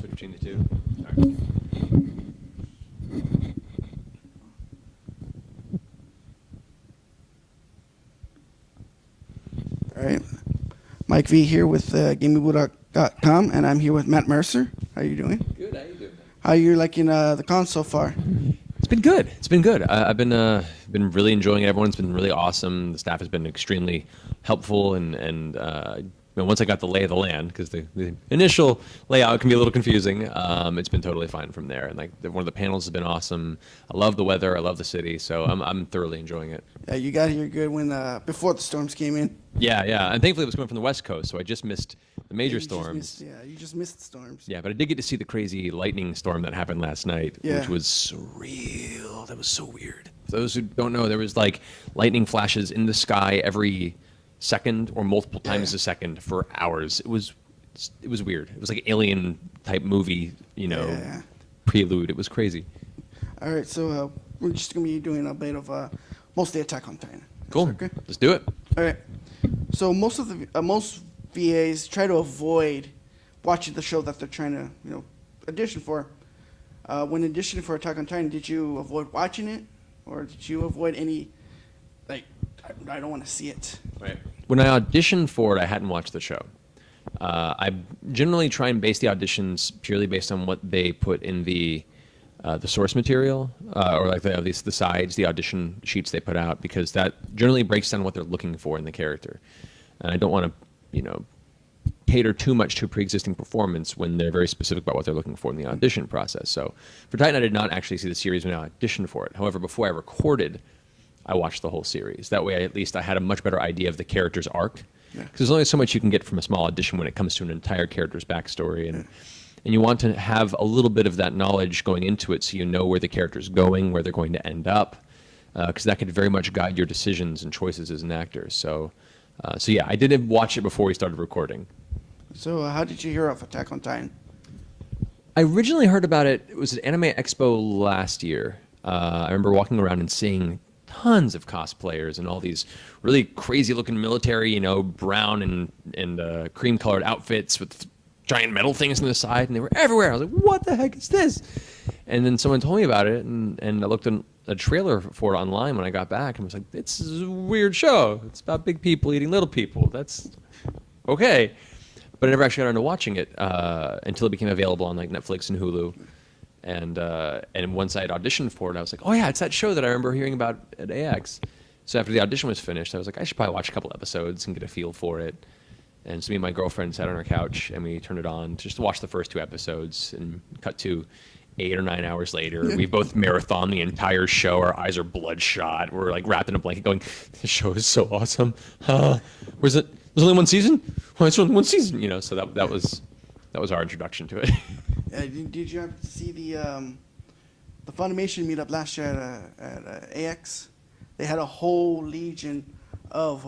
switch between the two. Sorry. All right. Mike V here with GamingBoo.com, and I'm here with Matt Mercer. How you doing? Good. How you doing? How you liking the con so far? It's been good. It's been good. I've been really enjoying it. Everyone's been really awesome. The staff has been extremely helpful, and once I got the lay of the land, because the initial layout can be a little confusing, it's been totally fine from there. And one of the panels has been awesome. I love the weather. I love the city. So I'm thoroughly enjoying it. Yeah, you got here good when before the storms came in. Yeah. And thankfully it was coming from the West Coast, so I just missed the major storms. You just missed the storms. Yeah, but I did get to see the crazy lightning storm that happened last night, which was surreal. That was so weird. For those who don't know, there was lightning flashes in the sky every second or multiple times a second for hours. It was weird. It was like an alien type movie, prelude. It was crazy. All right, so we're just gonna be doing a bit of mostly Attack on Titan. Cool. Okay. Let's do it. All right. So most VAs try to avoid watching the show that they're trying to audition for. When auditioning for Attack on Titan, did you avoid watching it, or did you avoid any I don't want to see it? Right. When I auditioned for it, I hadn't watched the show. I generally try and base the auditions purely based on what they put in the source material, or the sides, the audition sheets they put out, because that generally breaks down what they're looking for in the character. And I don't want to, cater too much to a pre-existing performance when they're very specific about what they're looking for in the audition process. So for Titan, I did not actually see the series when I auditioned for it. However, before I recorded, I watched the whole series. That way, at least I had a much better idea of the character's arc. Because there's only so much you can get from a small audition when it comes to an entire character's backstory. And you want to have a little bit of that knowledge going into it so you know where the character's going, where they're going to end up. Because that could very much guide your decisions and choices as an actor. So yeah, I did watch it before we started recording. So how did you hear of Attack on Titan? I originally heard about it. It was at Anime Expo last year. I remember walking around and seeing tons of cosplayers and all these really crazy-looking military, brown and cream-colored outfits with giant metal things on the side, and they were everywhere. I was like, "What the heck is this?" And then someone told me about it, and I looked at a trailer for it online when I got back, and was like, "It's a weird show. It's about big people eating little people. That's okay." But I never actually got around to watching it until it became available on Netflix and Hulu. And once I had auditioned for it, I was like, "Oh yeah, it's that show that I remember hearing about at AX." So after the audition was finished, I was like, I should probably watch a couple episodes and get a feel for it. And so me and my girlfriend sat on our couch and we turned it on just to watch the first 2 episodes, and cut to 8 or 9 hours later. We both marathon the entire show. Our eyes are bloodshot. We're wrapped in a blanket going, "This show is so awesome. Was it? There's only one season? Well, it's only one season, So that was our introduction to it. Did you have to see the Funimation meetup last year at AX? They had a whole legion of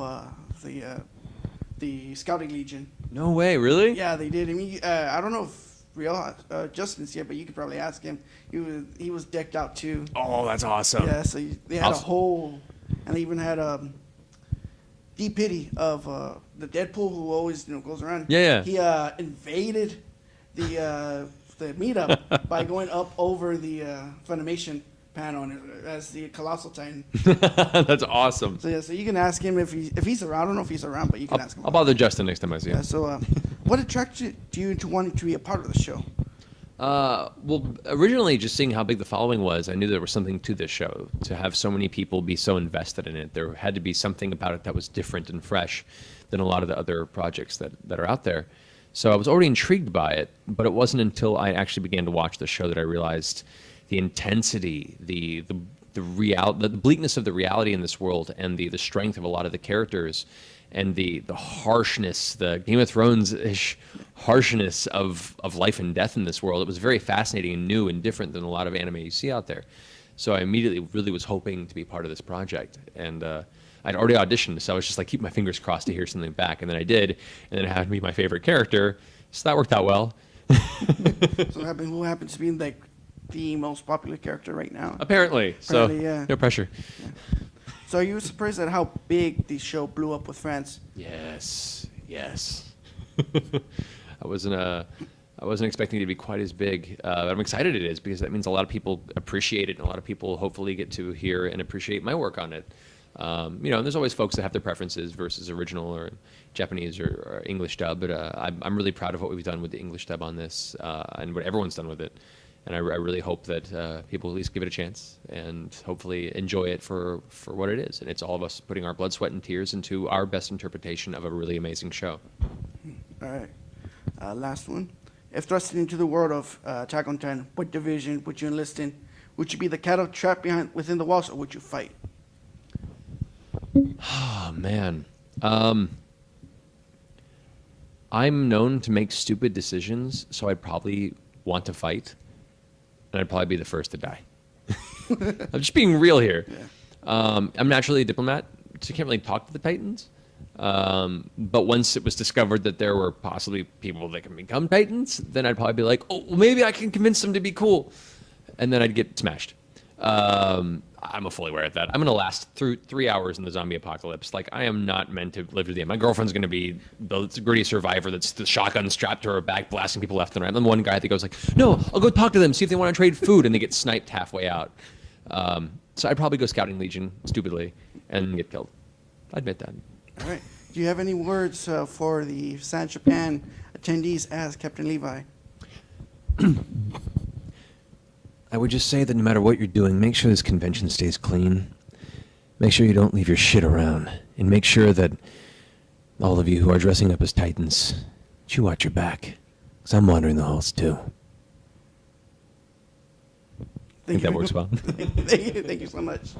the Scouting Legion. No way, really? Yeah, they did. I mean, I don't know if real Justin's here, but you could probably ask him. He was decked out too. Oh, that's awesome. Yeah, so they had a whole, and they even had D. Pity of the Deadpool, who always goes around. Yeah. He invaded the meetup by going up over the Funimation panel as the Colossal Titan. That's awesome. So yeah, so you can ask him if he's around. I don't know if he's around, but you can ask him. I'll bother Justin next time I see him. Yeah. So, what attracted you into wanting to be a part of the show? Well, originally, just seeing how big the following was, I knew there was something to this show. To have so many people be so invested in it, there had to be something about it that was different and fresh than a lot of the other projects that are out there. So I was already intrigued by it, but it wasn't until I actually began to watch the show that I realized the intensity, the bleakness of the reality in this world, and the strength of a lot of the characters, and the harshness, the Game of Thrones-ish harshness of life and death in this world. It was very fascinating and new and different than a lot of anime you see out there. So I immediately really was hoping to be part of this project. And I'd already auditioned, so I was just keep my fingers crossed to hear something back. And then I did, and then it happened to be my favorite character. So that worked out well. So who happens to be the most popular character right now? Apparently. So yeah. No pressure. Yeah. So are you surprised at how big the show blew up with fans? Yes. I was in I wasn't expecting it to be quite as big, but I'm excited it is because that means a lot of people appreciate it, and a lot of people hopefully get to hear and appreciate my work on it. And there's always folks that have their preferences versus original or Japanese or English dub, but I'm really proud of what we've done with the English dub on this and what everyone's done with it. And I really hope that people at least give it a chance and hopefully enjoy it for what it is. And it's all of us putting our blood, sweat, and tears into our best interpretation of a really amazing show. All right. Last one. If thrusted into the world of Attack on Titan, what division would you enlist in? Would you be the cattle trapped within the walls, or would you fight? Oh, man. I'm known to make stupid decisions, so I'd probably want to fight, and I'd probably be the first to die. I'm just being real here. Yeah. I'm naturally a diplomat, so I can't really talk to the Titans. But once it was discovered that there were possibly people that can become Titans, then I'd probably be like, oh, well, maybe I can convince them to be cool. And then I'd get smashed. I'm fully aware of that. I'm going to last through 3 hours in the zombie apocalypse. Like, I am not meant to live to the end. My girlfriend's going to be the gritty survivor that's the shotgun strapped to her back, blasting people left and right. I'm the one guy that goes like, no, I'll go talk to them, see if they want to trade food, and they get sniped halfway out. So I'd probably go Scouting Legion, stupidly, and get killed. I admit that. All right. Do you have any words for the San Japan attendees as Captain Levi? I would just say that no matter what you're doing, make sure this convention stays clean. Make sure you don't leave your shit around. And make sure that all of you who are dressing up as Titans, that you watch your back. Because I'm wandering the halls too. I think that works well. Thank you so much.